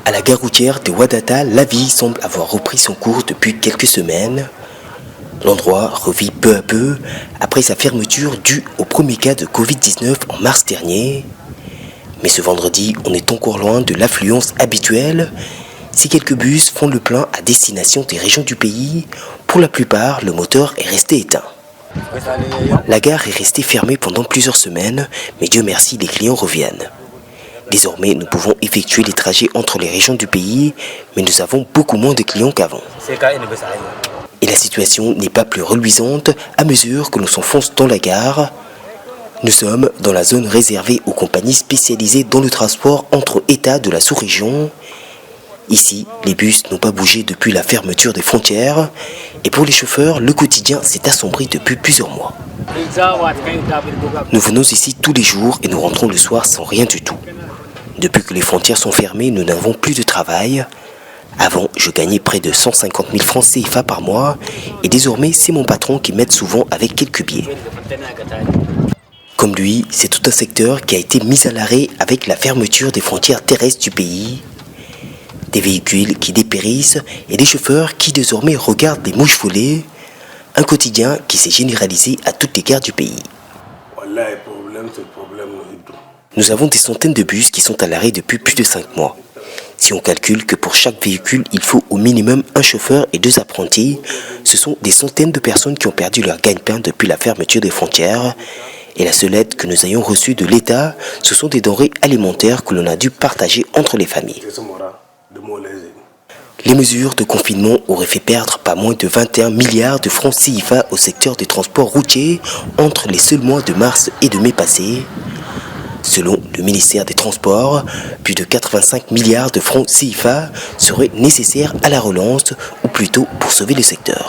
À la gare routière de Wadata, la vie semble avoir repris son cours depuis quelques semaines. L'endroit revit peu à peu après sa fermeture due au premier cas de Covid-19 en mars dernier. Mais ce vendredi, on est encore loin de l'affluence habituelle. Si quelques bus font le plein à destination des régions du pays, pour la plupart, le moteur est resté éteint. La gare est restée fermée pendant plusieurs semaines, mais Dieu merci, les clients reviennent. Désormais, nous pouvons effectuer les trajets entre les régions du pays, mais nous avons beaucoup moins de clients qu'avant. Et la situation n'est pas plus reluisante à mesure que l'on s'enfonce dans la gare. Nous sommes dans la zone réservée aux compagnies spécialisées dans le transport entre États de la sous-région. Ici, les bus n'ont pas bougé depuis la fermeture des frontières. Et pour les chauffeurs, le quotidien s'est assombri depuis plusieurs mois. Nous venons ici tous les jours et nous rentrons le soir sans rien du tout. Depuis que les frontières sont fermées, nous n'avons plus de travail. Avant, je gagnais près de 150 000 francs CFA par mois et désormais, c'est mon patron qui m'aide souvent avec quelques billets. Comme lui, c'est tout un secteur qui a été mis à l'arrêt avec la fermeture des frontières terrestres du pays. Des véhicules qui dépérissent et des chauffeurs qui désormais regardent des mouches voler. Un quotidien qui s'est généralisé à toutes les gares du pays. Nous avons des centaines de bus qui sont à l'arrêt depuis plus de 5 mois. Si on calcule que pour chaque véhicule, il faut au minimum un chauffeur et 2 apprentis, ce sont des centaines de personnes qui ont perdu leur gagne-pain depuis la fermeture des frontières. Et la seule aide que nous ayons reçue de l'État, ce sont des denrées alimentaires que l'on a dû partager entre les familles. Les mesures de confinement auraient fait perdre pas moins de 21 milliards de francs CFA au secteur des transports routiers entre les seuls mois de mars et de mai passés. Selon le ministère des Transports, plus de 85 milliards de francs CFA seraient nécessaires à la relance, ou plutôt pour sauver le secteur.